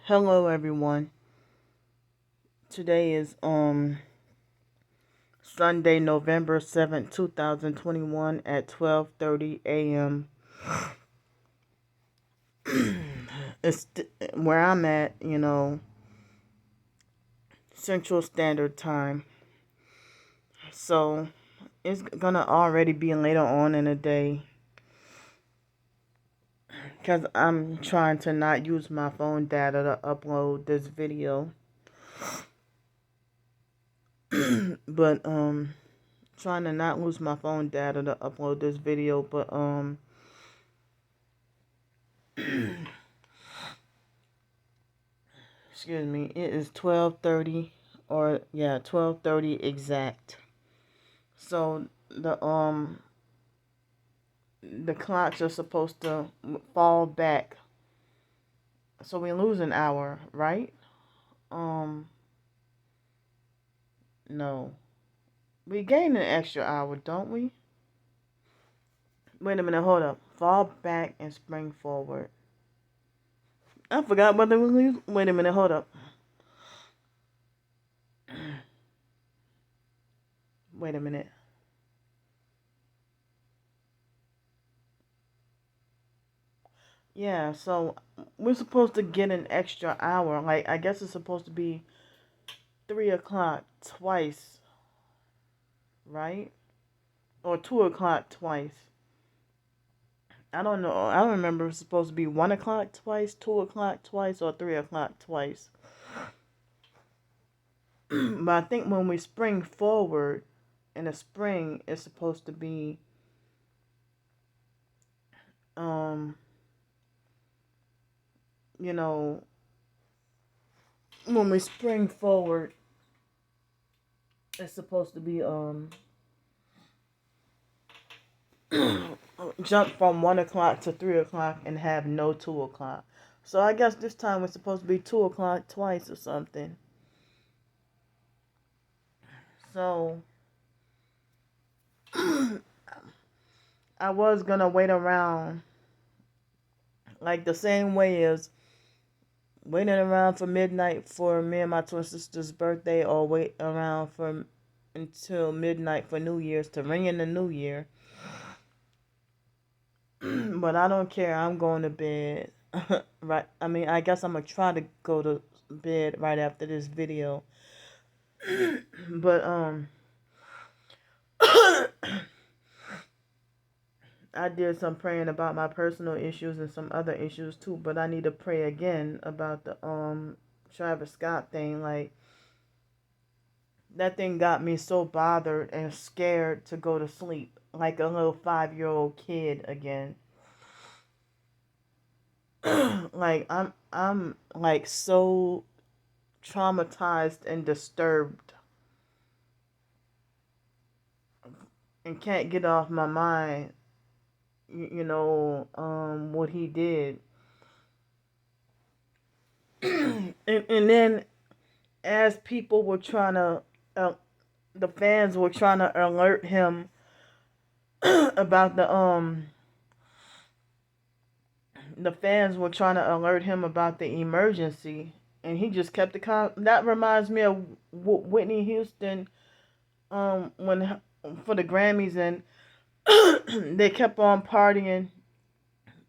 Hello everyone. Today is Sunday, November 7th, 2021 at 12:30 a.m. It's where I'm at, Central Standard Time. So, it's going to already be later on in the day cuz I'm trying to not use my phone data to upload this video. But trying to not lose my phone data to upload this video, but excuse me, it is 12:30, or yeah, 12:30 exact. So the clocks are supposed to fall back. So we lose an hour, right? No. We gain an extra hour, don't we? Wait a minute, hold up. Fall back and spring forward. I forgot whether we lose. Wait a minute, hold up. Wait a minute. Yeah, so we're supposed to get an extra hour. Like, I guess it's supposed to be 3 o'clock twice, right? Or 2 o'clock twice. I don't know. I don't remember if it's supposed to be 1 o'clock twice, 2 o'clock twice, or 3 o'clock twice. But I think when we spring forward in the spring, it's supposed to be, um, you know, when we spring forward, it's supposed to be, jump from 1 o'clock to 3 o'clock and have no 2 o'clock. So I guess this time it's supposed to be 2 o'clock twice or something. So I was gonna wait around like the same way as waiting around for midnight for me and my twin sister's birthday, or wait around for until midnight for New Year's to ring in the New Year. But I don't care. I'm going to bed. Right. I mean, I guess I'm gonna try to go to bed right after this video. But I did some praying about my personal issues and some other issues too, but I need to pray again about the Travis Scott thing. Like, that thing got me so bothered and scared to go to sleep like a little 5-year-old kid again. Like, I'm like so traumatized and disturbed and can't get off my mind, what he did. And then as people were trying to, the fans were trying to alert him about the fans were trying to alert him about the emergency, and he just kept that reminds me of Whitney Houston, when for the Grammys, and they kept on partying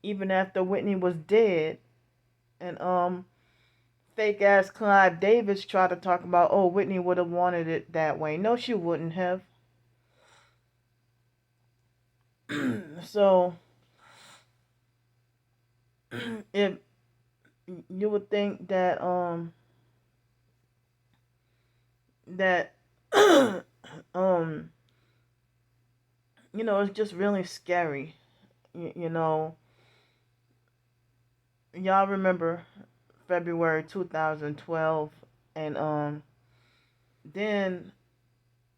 even after Whitney was dead, and fake ass Clive Davis tried to talk about, oh, Whitney would have wanted it that way. No, she wouldn't have. So if you would think that that um it's just really scary. You know, y'all remember February 2012, and then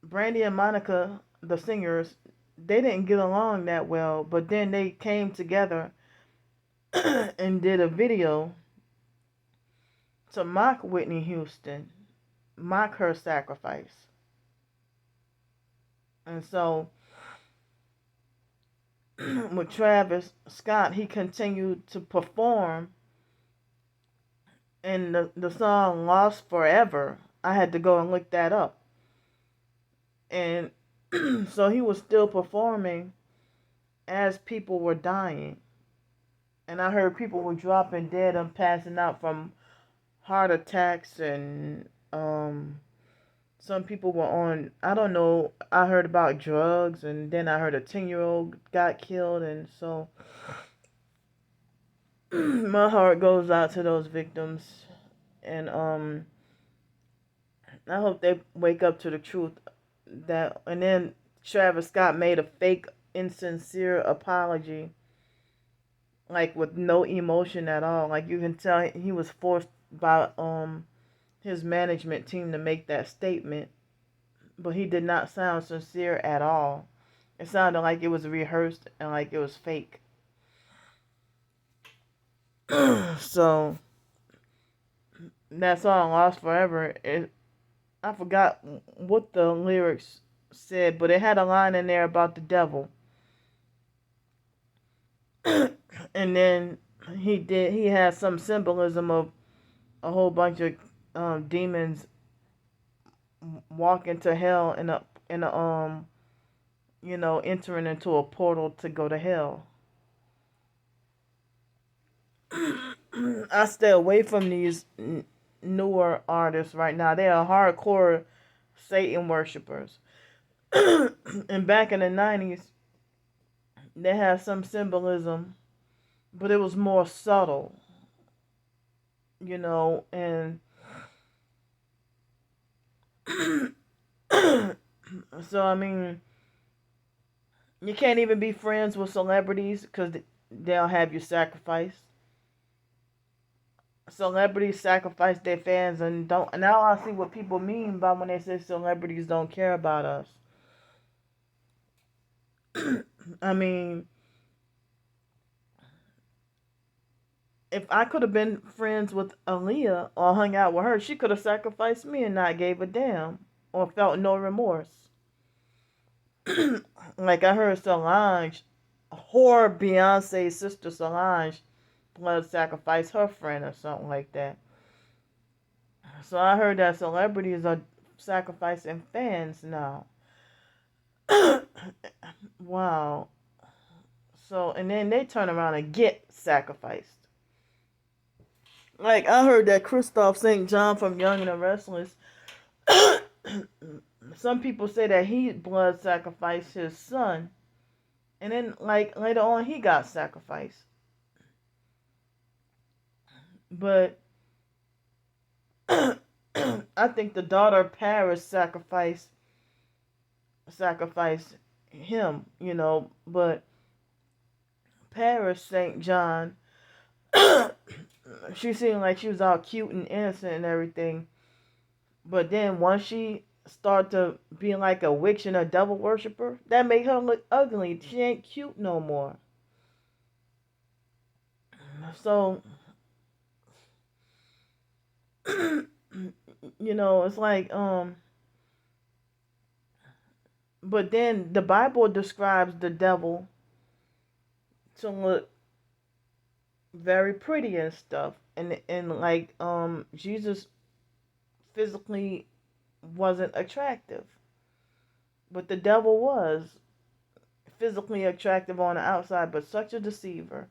Brandy and Monica, the singers, they didn't get along that well, but then they came together and did a video to mock Whitney Houston, mock her sacrifice. And so with Travis Scott, he continued to perform And the song Lost Forever, I had to go and look that up. And so he was still performing as people were dying. And I heard people were dropping dead and passing out from heart attacks, and some people were on, I don't know, I heard about drugs, and then I heard a 10-year-old got killed. And so my heart goes out to those victims. And I hope they wake up to the truth. That, and then Travis Scott made a fake insincere apology, like with no emotion at all. Like you can tell he was forced by his management team to make that statement, but he did not sound sincere at all. It sounded like it was rehearsed and like it was fake. So that song Lost Forever, I forgot what the lyrics said, but it had a line in there about the devil. And then he had some symbolism of a whole bunch of demons walking to hell in a entering into a portal to go to hell. I stay away from these newer artists right now. They are hardcore Satan worshippers. And back in the 90s, they had some symbolism, but it was more subtle, and so I mean, you can't even be friends with celebrities because they'll have you sacrifice. Celebrities sacrifice their fans and don't. And now I see what people mean by when they say celebrities don't care about us. I mean, if I could have been friends with Aaliyah or hung out with her, she could have sacrificed me and not gave a damn or felt no remorse. Like I heard Solange, whore Beyonce's sister Solange, blood sacrifice her friend or something like that. So I heard that celebrities are sacrificing fans now. Wow. So, and then they turn around and get sacrificed. Like I heard that Christoph St. John from Young and the Restless. Some people say that he blood sacrificed his son, and then like later on he got sacrificed. But I think the daughter Paris sacrificed him, but Paris St. John, she seemed like she was all cute and innocent and everything. But then once she started to be like a witch and a devil worshiper, that made her look ugly. She ain't cute no more. So, it's like, but then the Bible describes the devil to look very pretty and stuff. And like, Jesus physically wasn't attractive, but the devil was physically attractive on the outside, but such a deceiver.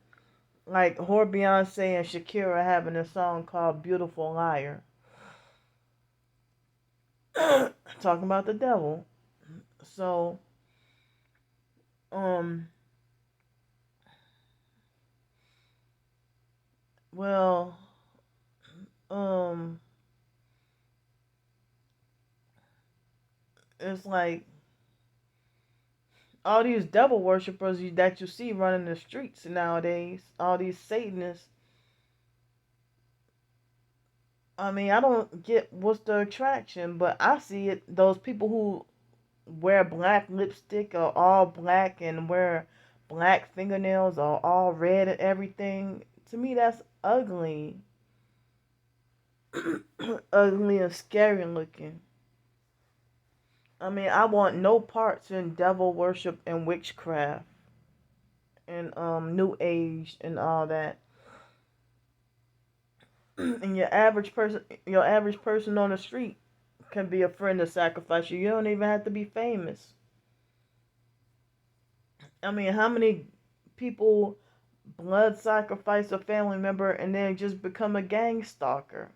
Like whore Beyonce and Shakira having a song called "Beautiful Liar," talking about the devil. So, um, well, um, it's like all these devil worshippers that you see running the streets nowadays, all these Satanists. I mean, I don't get what's the attraction, but I see it. Those people who wear black lipstick or all black and wear black fingernails or all red and everything. To me, that's ugly. Ugly and scary looking. I mean, I want no parts in devil worship and witchcraft and new age and all that. And your average person on the street can be a friend to sacrifice you. You don't even have to be famous. I mean, how many people blood sacrifice a family member and then just become a gang stalker?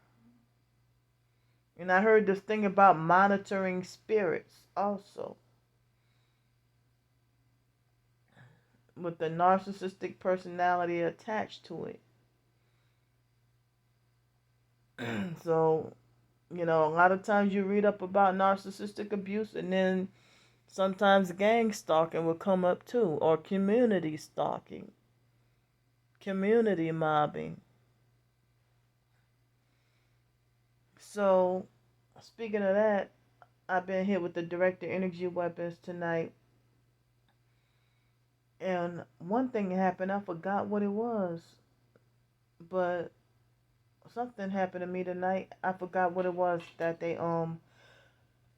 And I heard this thing about monitoring spirits also, with the narcissistic personality attached to it. So, a lot of times you read up about narcissistic abuse, and then sometimes gang stalking will come up too, or community stalking, community mobbing. So, speaking of that, I've been hit with the director energy weapons tonight. And one thing happened, I forgot what it was. But something happened to me tonight. I forgot what it was that they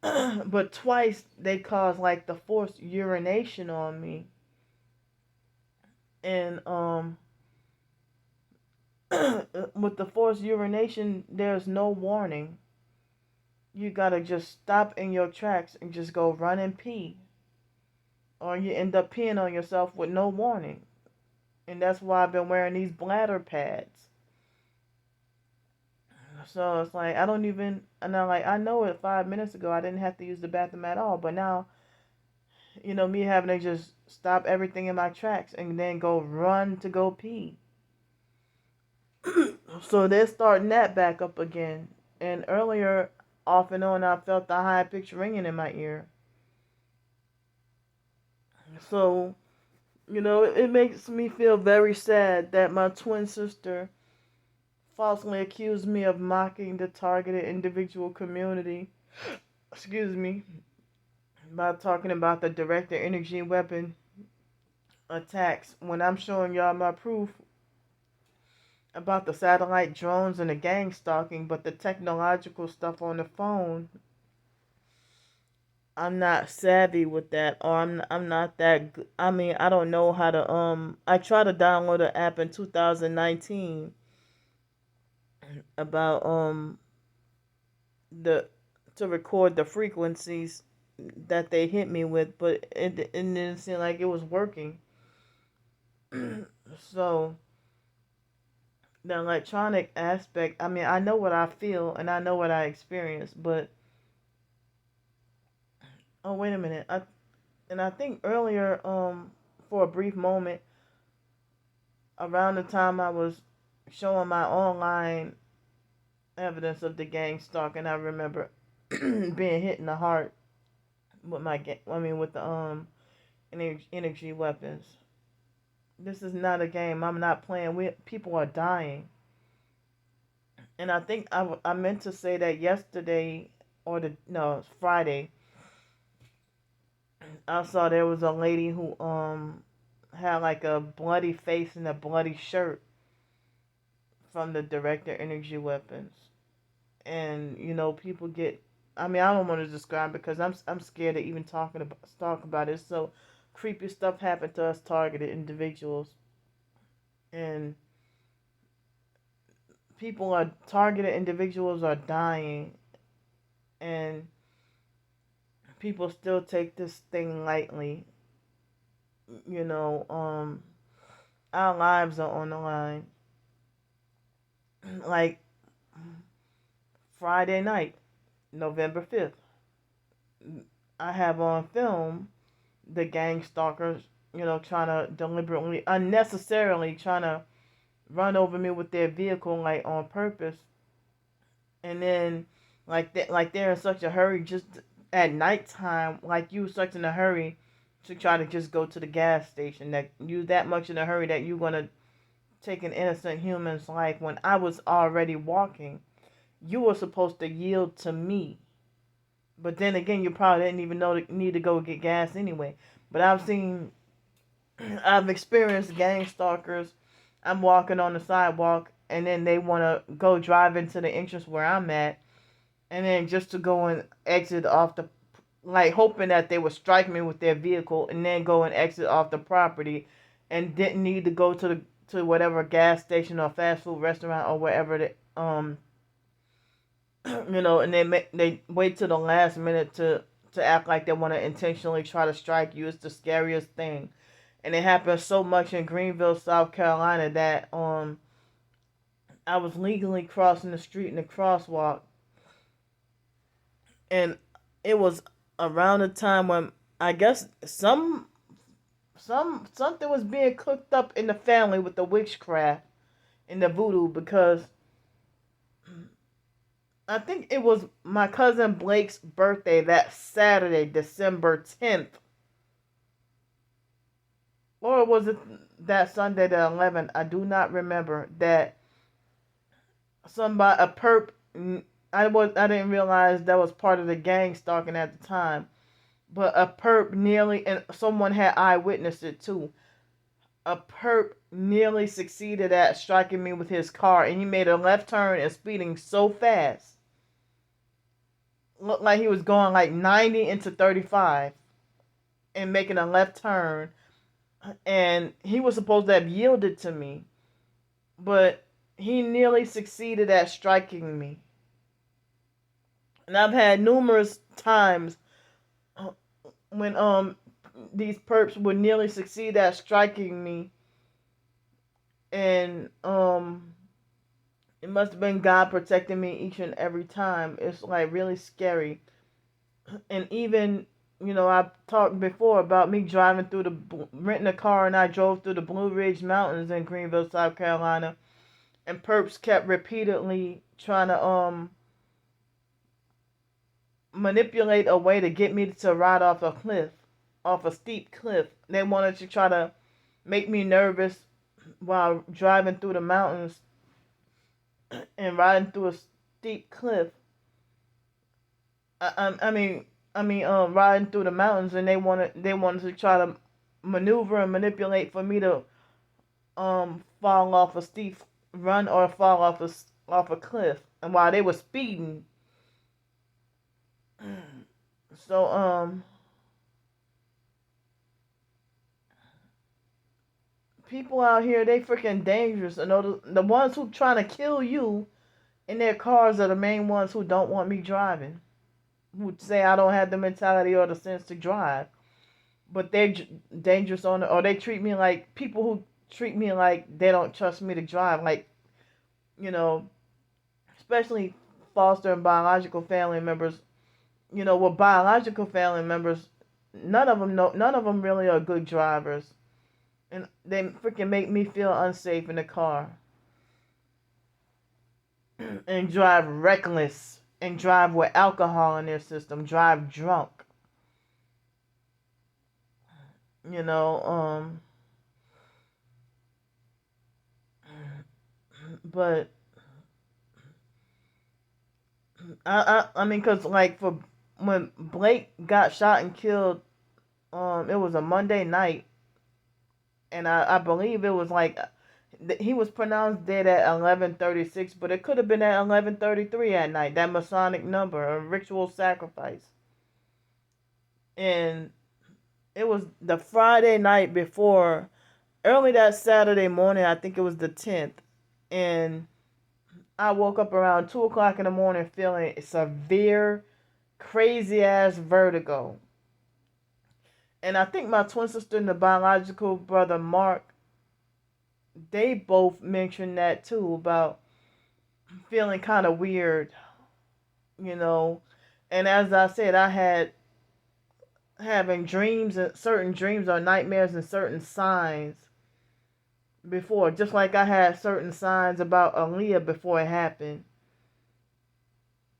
but twice they caused like the forced urination on me. And with the forced urination, there's no warning. You gotta just stop in your tracks and just go run and pee. Or you end up peeing on yourself with no warning. And that's why I've been wearing these bladder pads. So it's like I don't even, and I'm like, I know it 5 minutes ago I didn't have to use the bathroom at all, but now, me having to just stop everything in my tracks and then go run to go pee. So they're starting that back up again. And earlier, off and on, I felt the high pitched ringing in my ear. So, it makes me feel very sad that my twin sister falsely accused me of mocking the targeted individual community. Excuse me. By talking about the director energy weapon attacks when I'm showing y'all my proof about the satellite drones and the gang stalking, but the technological stuff on the phone, I'm not savvy with that, or I'm not that I mean, I don't know how to I tried to download an app in 2019 about the to record the frequencies that they hit me with, but it didn't seem like it was working. So the electronic aspect, I mean, I know what I feel and I know what I experience, but oh wait a minute, I think earlier, for a brief moment, around the time I was showing my online evidence of the gang stalking, I remember being hit in the heart with with the energy weapons. This is not a game. I'm not playing. People are dying. And I think I meant to say that yesterday, or no, it's Friday. I saw there was a lady who had like a bloody face and a bloody shirt from the director energy weapons. And people get, I mean, I don't want to describe it because I'm scared of even talk about it. So creepy stuff happened to us targeted individuals. And targeted individuals are dying, and people still take this thing lightly. Our lives are on the line. Like Friday night, November 5th, I have on film the gang stalkers, trying to deliberately, unnecessarily trying to run over me with their vehicle, like on purpose. And then, like they're in such a hurry, just at nighttime, like you such in a hurry to try to just go to the gas station, that you that much in a hurry that you're gonna take an innocent human's life when I was already walking. You were supposed to yield to me. But then again, you probably didn't even need to go get gas anyway. But I've experienced gang stalkers. I'm walking on the sidewalk, and then they want to go drive into the entrance where I'm at, and then just to go and exit off like hoping that they would strike me with their vehicle, and then go and exit off the property, and didn't need to go to to whatever gas station or fast food restaurant or wherever they and they wait till the last minute to act like they want to intentionally try to strike you. It's the scariest thing, and it happens so much in Greenville, South Carolina, that I was legally crossing the street in the crosswalk, and it was around the time when I guess something was being cooked up in the family with the witchcraft and the voodoo, because I think it was my cousin Blake's birthday that Saturday, December 10th. Or was it that Sunday the 11th? I do not remember. That somebody, a perp, I didn't realize that was part of the gang stalking at the time. But a perp nearly, and someone had eyewitnessed it too. A perp nearly succeeded at striking me with his car, and he made a left turn and speeding so fast. Looked like he was going like 90 into 35 and making a left turn, and he was supposed to have yielded to me, but he nearly succeeded at striking me. And I've had numerous times when these perps would nearly succeed at striking me, and it must have been God protecting me each and every time. It's like really scary. And even, I've talked before about me driving through renting a car, and I drove through the Blue Ridge Mountains in Greenville, South Carolina, and perps kept repeatedly trying to manipulate a way to get me to ride off a steep cliff. They wanted to try to make me nervous while driving through the mountains and riding through a steep cliff. Riding through the mountains, and they wanted to try to maneuver and manipulate for me to fall off a steep run or fall off a cliff, and while they were speeding. So people out here, they freaking dangerous. And the ones who trying to kill you in their cars are the main ones who don't want me driving, who say I don't have the mentality or the sense to drive. But they're dangerous or they treat me like people who treat me like they don't trust me to drive. Like, especially foster and biological family members. With biological family members, none of them really are good drivers, and they freaking make me feel unsafe in the car and drive reckless and drive with alcohol in their system, drive drunk. you know um but I mean, cuz like for when Blake got shot and killed, it was a Monday night, and I believe it was like he was pronounced dead at 11:36, but it could have been at 11:33 at night. That Masonic number, a ritual sacrifice. And it was the Friday night before, early that Saturday morning. I think it was the 10th, and I woke up around 2 o'clock in the morning feeling severe, crazy ass vertigo. And I think my twin sister and the biological brother Mark, they both mentioned that too, about feeling kind of weird, you know. And as I said, I had having dreams, and certain dreams or nightmares and certain signs before, just like I had certain signs about Aaliyah before it happened.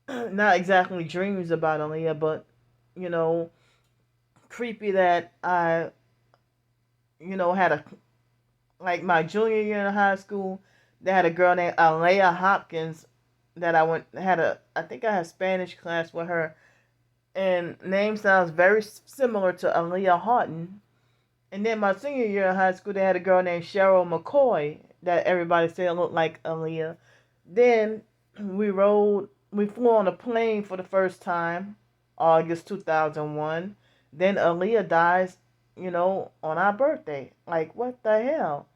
Not exactly dreams about Aaliyah, but you know, creepy that I, had a, like my junior year in high school, they had a girl named Alea Hopkins that I think I had Spanish class with her, and name sounds very similar to Aaliyah Houghton. And then my senior year in high school, they had a girl named Cheryl McCoy that everybody said looked like Aaliyah. Then we flew on a plane for the first time, August 2001. Then Aaliyah dies, on our birthday. Like, what the hell?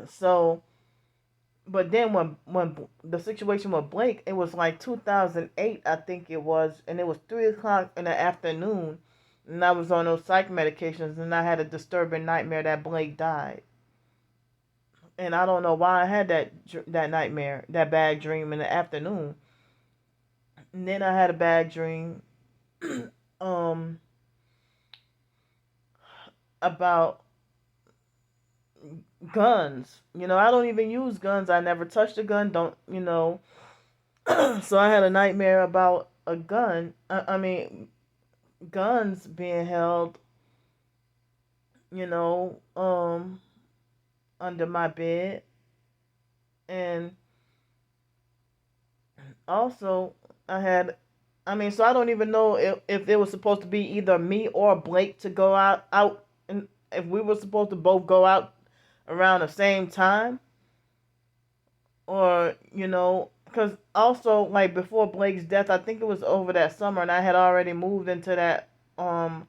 So, but then when the situation with Blake, it was like 2008, I think it was, and it was 3 o'clock in the afternoon, and I was on those psych medications, and I had a disturbing nightmare that Blake died, and I don't know why I had that nightmare, that bad dream in the afternoon, and then I had a bad dream, um, about guns. I don't even use guns. I never touched a gun. Don't. So I had a nightmare about a gun. I mean, guns being held, you know, um, under my bed. And also, I had, I mean, so I don't even know if it was supposed to be either me or Blake to go out, and if we were supposed to both go out around the same time, or, because also, like, before Blake's death, I think it was over that summer, and I had already moved into um,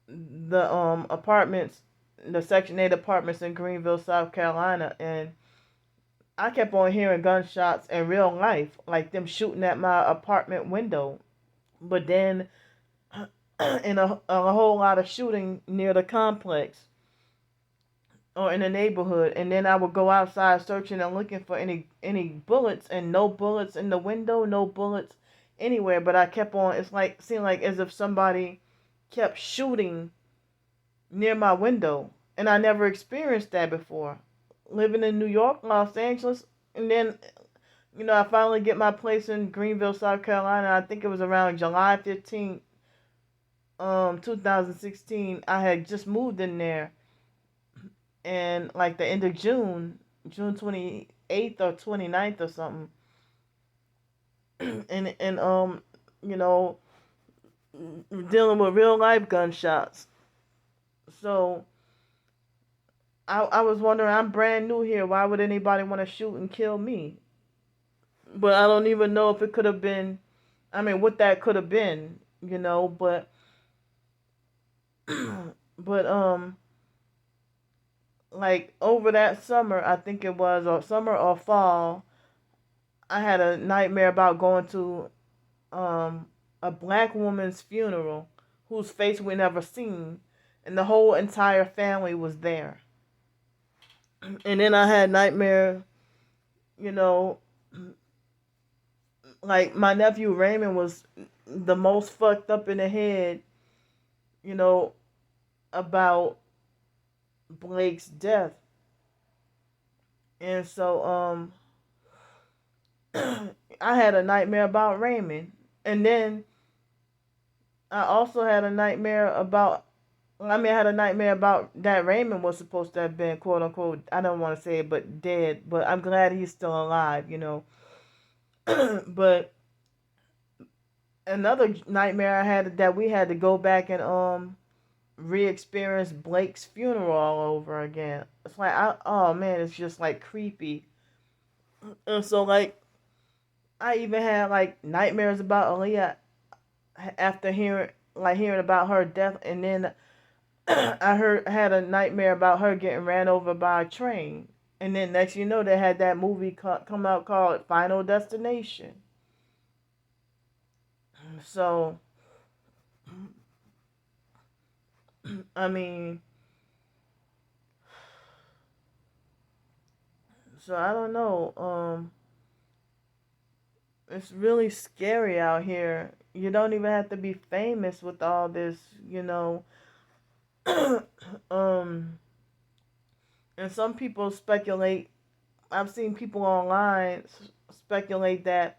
the apartments, the Section 8 apartments in Greenville, South Carolina, and I kept on hearing gunshots in real life, like them shooting at my apartment window. But then, in a whole lot of shooting near the complex or in the neighborhood, and then I would go outside searching and looking for any bullets, and no bullets in the window, no bullets anywhere. But I kept on. It's like seemed like as if somebody kept shooting near my window, and I never experienced that before. Living in New York, Los Angeles, and then I finally get my place in Greenville, South Carolina. I think it was around July 15th, 2016. I had just moved in there, and like the end of June, June 28th or 29th or something, and you know, dealing with real life gunshots. So I was wondering, I'm brand new here. Why would anybody want to shoot and kill me? But I don't even know if it could have been. I mean, what that could have been. But like over that summer, I think it was, or summer or fall, I had a nightmare about going to um a black woman's funeral whose face we never seen, and the whole entire family was there. And then I had nightmare, you know, like my nephew Raymond was the most fucked up in the head, you know, about Blake's death. And so I had a nightmare about Raymond. And then I also had a nightmare about, I had a nightmare about that Raymond was supposed to have been, quote unquote, I don't want to say it, but dead. But I'm glad he's still alive. But another nightmare I had, that we had to go back and re-experience Blake's funeral all over again. It's like, oh man, it's just like creepy. And so, like, I even had like nightmares about Aaliyah after hearing about her death, and then I had a nightmare about her getting ran over by a train. And then next you know, they had that movie come out called Final Destination. So I mean, so I don't know. It's really scary out here. You don't even have to be famous with all this. um, and some people speculate. I've seen people online speculate that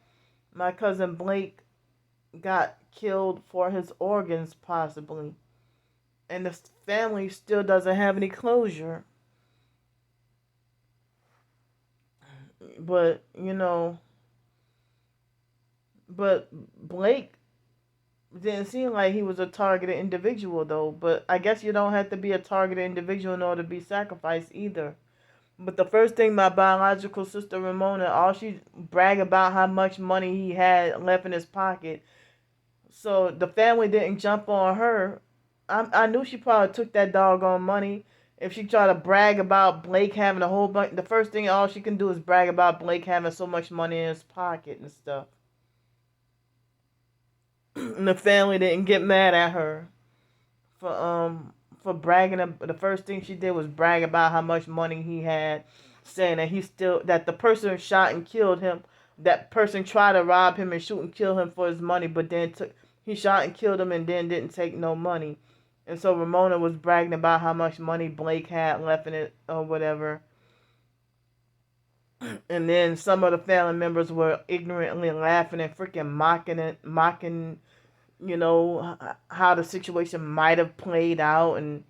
my cousin Blake got killed for his organs, possibly, and the family still doesn't have any closure. But but Blake didn't seem like he was a targeted individual, though. But I guess you don't have to be a targeted individual in order to be sacrificed either. But the first thing my biological sister Ramona, all she bragged about how much money he had left in his pocket. So the family didn't jump on her. I knew she probably took that doggone money if she try to brag about Blake having a whole bunch, the first thing all she can do is brag about Blake having so much money in his pocket and stuff. And the family didn't get mad at her for for bragging. The first thing she did was brag about how much money he had, saying that that the person who shot and killed him, that person tried to rob him and shoot and kill him for his money, but then he shot and killed him and then didn't take no money. And so Ramona was bragging about how much money Blake had left in it or whatever. And then some of the family members were ignorantly laughing and freaking mocking, how the situation might have played out, and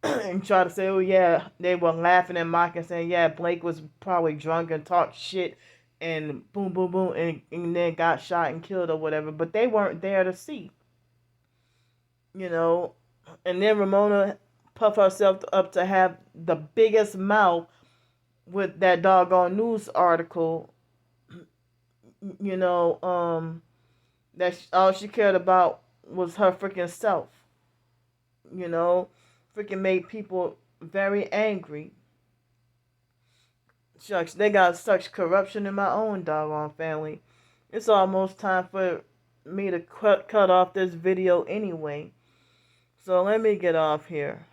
and try to say, oh yeah, they were laughing and mocking, saying, yeah, Blake was probably drunk and talked shit, and boom, boom, boom, and then got shot and killed or whatever. But they weren't there to see, you know. And then Ramona puffed herself up to have the biggest mouth with that doggone news article, you know, all she cared about was her freaking self, you know, freaking made people very angry. Shucks, they got such corruption in my own doggone family. It's almost time for me to cut off this video anyway. So let me get off here.